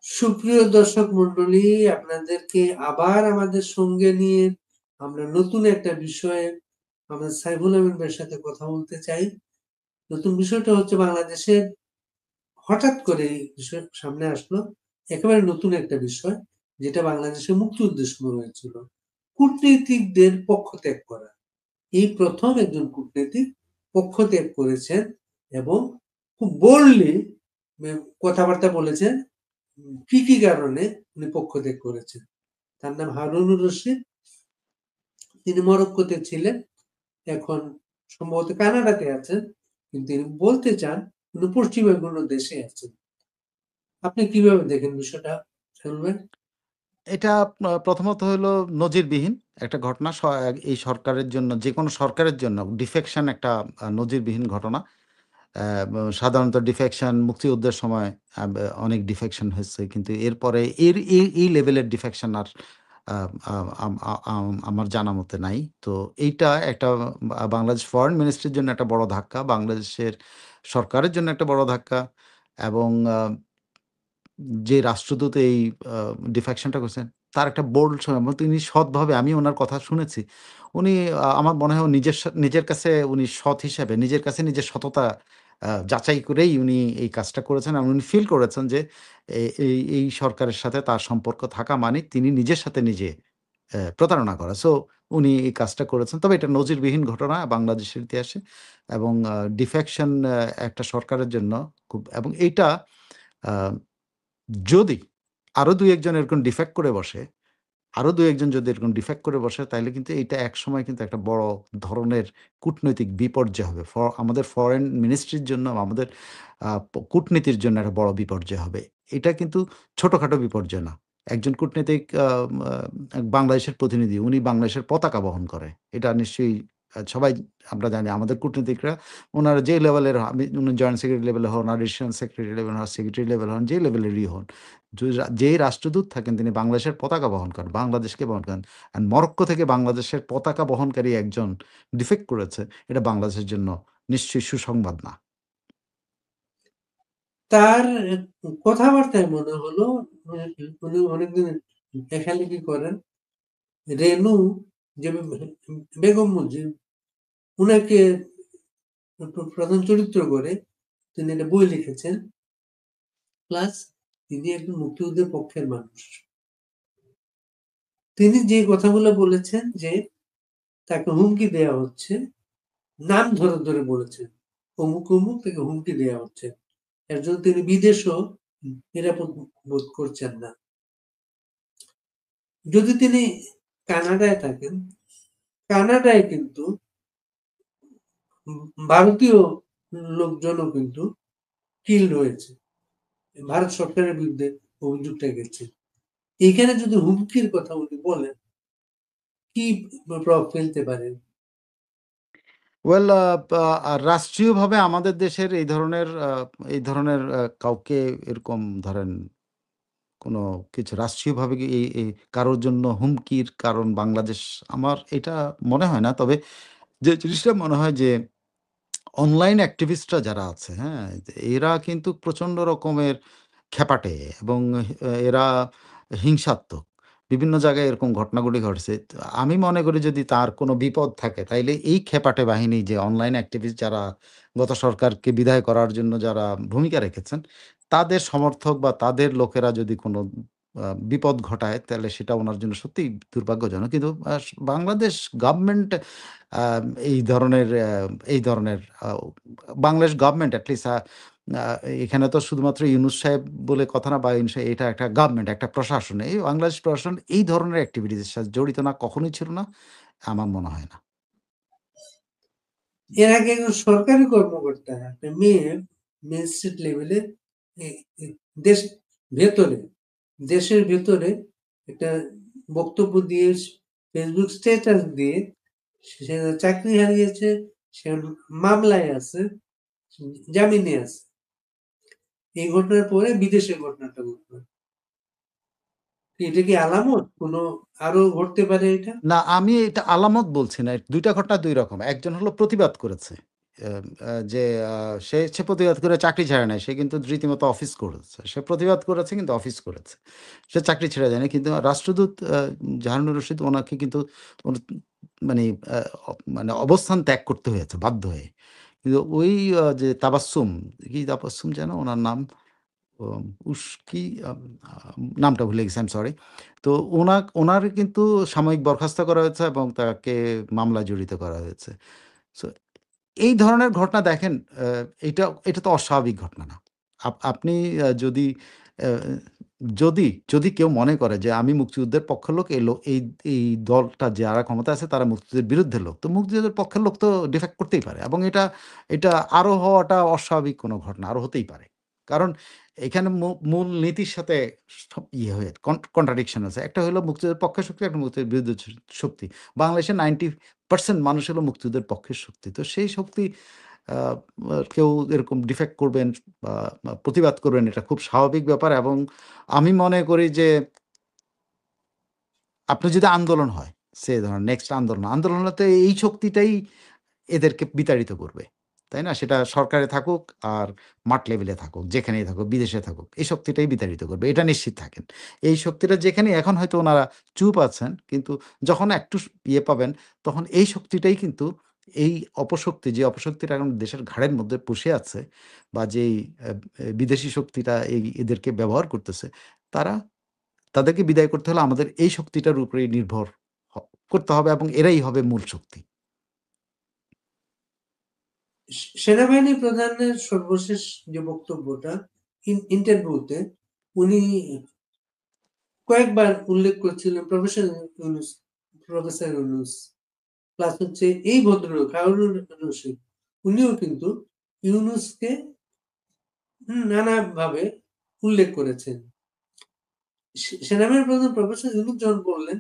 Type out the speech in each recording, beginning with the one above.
সুপ্রিয় দর্শক মন্ডলী, আপনাদেরকে আবার আমাদের সঙ্গে নিয়ে আমরা নতুন একটা বিষয়ে আমাদের সাইফুল আমিন ভাইয়ের সাথে কথা বলতে চাই। নতুন বিষয়টা হচ্ছে বাংলাদেশের হঠাৎ করে এই বিষয় সামনে আসলো, একেবারে নতুন একটা বিষয়, যেটা বাংলাদেশের মুক্তিযুদ্ধের সময় হয়েছিল। কূটনীতিকদের পক্ষত্যাগ করা। এই প্রথম একজন কূটনীতিক পক্ষত্যাগ করেছেন এবং খুব বোল্ডলি কথাবার্তা বলেছেন কি কি কারণে উনি পক্ষত্যাগ করেছেন। তার নাম হারুনুর রশিদ। তিনি মরক্কোতে ছিলেন, এখন সম্ভবত কানাডাতে আছেন, কিন্তু তিনি বলতে চান উনি পশ্চিমা কোনো দেশে আছেন। আপনি কিভাবে দেখেন বিষয়টা শুনবেন? এটা প্রথমত হলো নজিরবিহীন একটা ঘটনা। এই সরকারের জন্য, যেকোনো সরকারের জন্য ডিফেকশন একটা নজিরবিহীন ঘটনা। সাধারণত ডিফেকশন মুক্তিযুদ্ধের সময় অনেক ডিফেকশন হয়েছে। কিন্তু এরপরে এই লেভেলের ডিফেকশন আর আ আ আম আ আম আমার জানা মতে নাই। তো এইটা একটা বাংলাদেশ ফরেন মিনিস্ট্রির জন্য একটা বড় ধাক্কা। বাংলাদেশের সরকারের জন্য একটা বড় ধাক্কা এবং যে রাষ্ট্রদূত এই আ ডিফেকশনটা করছেন, তার একটা বোল্ড তিনি সৎভাবে, আমি উনার কথা শুনেছি। উনি আমার মনে হয় নিজের কাছে উনি সৎ হিসেবে নিজের কাছে নিজের সততা যাচাই করেই উনি এই কাজটা করেছেন এবং উনি ফিল করেছেন যে এই সরকারের সাথে তার সম্পর্ক থাকা মানে তিনি নিজের সাথে নিজে প্রতারণা করা। সো উনি এই কাজটা করেছেন। তবে এটা নজিরবিহীন ঘটনা বাংলাদেশের ইতিহাসে এবং ডিফেকশন একটা সরকারের জন্য খুব, এবং এইটা আ যদি আরো ২-১ জন এরকম ডিফেক্ট করে বসে, আরো ২-১ জন যদি এরকম ডিফেক্ট করে বসে, তাইলে কিন্তু এইটা একসময় কিন্তু একটা বড় ধরনের কূটনৈতিক বিপর্যয় হবে। আমাদের ফরেন মিনিস্ট্রির জন্য, আমাদের কূটনীতির জন্য একটা বড় বিপর্যয় হবে। এটা কিন্তু ছোটখাটো বিপর্যয় না। একজন কূটনীতিক বাংলাদেশের প্রতিনিধি, উনি বাংলাদেশের পতাকা বহন করে। এটা নিশ্চয়ই সবাই আমরা জানি। আমাদের কূটনীতিকরা উনারা যে লেভেলের, উনি জয়েন্ট সেক্রেটারি লেভেলে হন, অ্যাডিশনাল সেক্রেটারি লেভেল হন, সেক্রেটারি লেভেল হন, যে লেভেলেরই হন। যেই রাষ্ট্রদূত থাকেন তিনি বাংলাদেশের পতাকা বহন করেন, বাংলাদেশকে বহন করেন। অ্যান্ড মরক্কো থেকে বাংলাদেশের পতাকা বহনকারী একজন ডিফেক্ট করেছে। এটা বাংলাদেশের জন্য নিশ্চয়ই সুসংবাদ না। তার কথাবার্তায় মনে হলো উনি অনেকদিন লেখালেখি করেন। রেনু, যে বেগম মুজিব, উনাকে প্রধান চরিত্র করে তিনি একটা বই লিখেছেন। প্লাস তিনি একজন মুক্তিযুদ্ধের পক্ষের মানুষ। তিনি যে কথাগুলো বলেছেন যে তাকে হুমকি দেয়া হচ্ছে, নাম ধরে ধরে বলেছেন অমুক অমুক থেকে হুমকি দেয়া হচ্ছে, এর জন্য তিনি বিদেশও নিরাপদ বোধ করছেন না। যদি তিনি কানাডায় থাকেন, কানাডায় কিন্তু ভারতীয় লোকজনও কিন্তু কিল্ড হয়েছে, ভারত সরকারের বিরুদ্ধে অভিযোগটা গেছে। এখানে যদি হুমকির কথা উনি বলেন, কি প্রভাব ফেলতে পারেন? ওয়েল রাষ্ট্রীয়ভাবে আমাদের দেশের এই ধরনের কাউকে এরকম ধরেন কোনো কিছু রাষ্ট্রীয়ভাবে কি এই কারোর জন্য হুমকির কারণ বাংলাদেশ, আমার এটা মনে হয় না। তবে যে জিনিসটা মনে হয় যে অনলাইন অ্যাক্টিভিস্টরা যারা আছে, হ্যাঁ? এরা কিন্তু প্রচন্ড রকমের খেপাটে এবং এরা হিংসাত্মক। বিভিন্ন জায়গায় এরকম ঘটনাগুলি ঘটছে। তো আমি মনে করি যদি তার কোনো বিপদ থাকে তাইলে এই খেপাটে বাহিনী, যে অনলাইন অ্যাক্টিভিস্ট যারা গত সরকারকে বিদায় করার জন্য যারা ভূমিকা রেখেছেন, তাদের সমর্থক বা তাদের লোকেরা যদি কোনো বিপদ ঘটায় তাহলে সেটা উনার জন্য সত্যিই দুর্ভাগ্যজনক। কিন্তু বাংলাদেশ গভর্নমেন্ট আ এই ধরনের বাংলাদেশ গভর্নমেন্ট এট লিস্ট আ এখানে তো শুধুমাত্র ইউনূস সাহেব বলে কথা না, বা এটা একটা গভর্নমেন্ট, একটা প্রশাসন। এই বাংলাদেশ প্রশাসন এই ধরনের এক্টিভিটিস এর সাথে জড়িত না, কখনোই ছিল না। আমার মনে হয় না। এর আগে একজন সরকারি কর্মকর্তা, একটা মেয়ে ম্যাজিস্ট্রেট লেভেলে, দেশ ভেতরে, দেশের ভেতরে একটা বক্তব্য দিয়ে, ফেসবুক স্ট্যাটাস দিয়ে সে চাকরি হারিয়েছে, সে মামলায় আছে, জামিনে আছে। এই ঘটনার পরে বিদেশের ঘটনাটা ঘটলো। এটা কি আলামত কোনো আরো ঘটতে পারে এটা? না, আমি এটা আলামত বলছি না। ২ টা ঘটনা ২ রকম। একজন হলো প্রতিবাদ করেছে। আ আ যে সে প্রতিবাদ করে চাকরি ছাড়ে নাই। সে কিন্তু রীতিমতো অফিস করেছে। সে প্রতিবাদ করেছে কিন্তু অফিস করেছে। সে চাকরি ছেড়ে দেয়নি। কিন্তু রাষ্ট্রদূত জাহারুনুর রশিদ ওনাকে কিন্তু ওন মানে আ অ মানে অবস্থান ত্যাগ করতে হয়েছে বাধ্য হয়ে। কিন্তু ওই যে তাবাস্সুম, কি তাবাস্সুম যেন উনার নাম? ও কি আম আ নামটা ভুলে গেছি, আই এম সরি। তো উনার কিন্তু সাময়িক বরখাস্ত করা হয়েছে এবং তাকে মামলায় জড়িত করা হয়েছে। সো এই ধরনের ঘটনা দেখেন, আ এটা তো অস্বাভাবিক ঘটনা না। আপনি যদি আ যদি কেউ মনে করে যে আমি মুক্তিযুদ্ধের পক্ষের লোক, এই দলটা যারা ক্ষমতায় আছে তারা মুক্তিযুদ্ধের বিরুদ্ধের লোক। তো মুক্তিযুদ্ধের পক্ষের লোক তো ডিফেক্ট করতেই পারে এবং এটা আরো হওয়াটা অস্বাভাবিক কোনো ঘটনা, আরো হতেই পারে। কারণ এখানে মূল নীতির সাথে সব ইয়ে হয়ে কন্ট্রাডিকশন আছে। একটা হলো মুক্তিযুদ্ধের পক্ষের শক্তি, একটা মুক্তিযুদ্ধের বিরুদ্ধে শক্তি। বাংলাদেশের 90% মানুষ হলো মুক্তিযুদ্ধের পক্ষের শক্তি। তো সেই শক্তি আ কেউ এরকম ডিফেক্ট করবেন বা প্রতিবাদ করবেন, এটা খুব স্বাভাবিক ব্যাপার এবং আমি মনে করি যে আপনার যদি আন্দোলন হয়, ধরেন নেক্সট আন্দোলন হলে তো এই শক্তিটাই এদেরকে বিতাড়িত করবে। তাই না? সেটা সরকারে থাকুক আর মাঠ লেভেলে থাকুক, যেখানেই থাকুক, বিদেশে থাকুক, এই শক্তিটাই বিতাড়িত করবে। এটা নিশ্চিত থাকেন। এই শক্তিটা যেখানেই, এখন হয়তো উনারা চুপ আছেন, কিন্তু যখন একটু ইয়ে পাবেন, তখন এই শক্তিটাই কিন্তু এই যে অপশক্তিটা এখন দেশের ঘাড়ের মধ্যে পুষে আছে বা যেই বিদেশি শক্তিটা এদেরকে ব্যবহার করতেছে, তারা তাদেরকে বিদায় করতে হলে আমাদের এই শক্তিটার উপরেই নির্ভর হ করতে হবে এবং এরাই হবে মূল শক্তি। সেনাবাহিনী প্রধানের সর্বশেষ যে বক্তব্যটা ইন্টারভিউতে উনি কয়েকবার উল্লেখ করছিলেন প্রফেসর ইউনূস প্লাস হচ্ছে এই ভদ্রলোক হারুনুর রশিদ, উনিও কিন্তু ইউনূসকে নানাভাবে উল্লেখ করেছেন। সেনাবাহিনী প্রধান প্রফেসর ইউনূস যখন বললেন,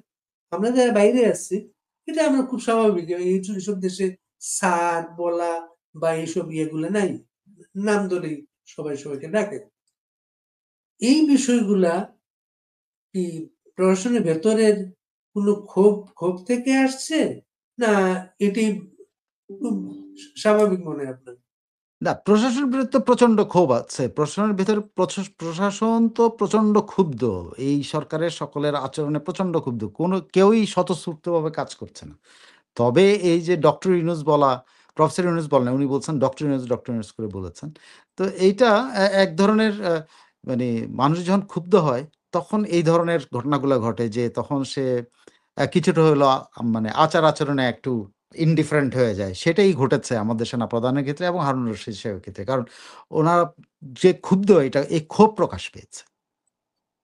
আমরা যারা বাইরে আছি, এটা আমরা খুব স্বাভাবিক। এইসব দেশে স্যার বলা বা এইসব ইয়েগুলো নাই। নাম ধরেই সবাই সবাইকে ডাকে। এই বিষয়গুলা কি প্রশাসনের ভেতরের কোনো ক্ষোভ থেকে আসছে? না এটি খুব স্বাভাবিক মনে হয় আপনার? না, প্রশাসনের বিরুদ্ধে প্রচন্ড ক্ষোভ আছে। প্রশাসনের ভেতরে প্রশাসন তো প্রচন্ড ক্ষুব্ধ। এই সরকারের সকলের আচরণে প্রচন্ড ক্ষুব্ধ। কেউই স্বতঃস্ফূর্তভাবে কাজ করছে না। তবে এই যে ডক্টর ইউনূস বলা, প্রফেসর ইউনূস বলেন, উনি বলছেন ডক্টর ইউনূস করে বলেছেন। তো এইটা এক ধরনের মানে মানুষ যখন ক্ষুব্ধ হয়, তখন এই ধরনের ঘটনাগুলা ঘটে যে তখন সে কিছুটা হইলো মানে আচার-আচরণে একটু ইনডিফারেন্ট হয়ে যায়। সেটাই ঘটেছে আমাদের সেনাপ্রধানের ক্ষেত্রে এবং হারুনুর রশিদ সাহেবের ক্ষেত্রে। কারণ উনারা যে ক্ষুব্ধ, এই ক্ষোভ প্রকাশ পেয়েছে।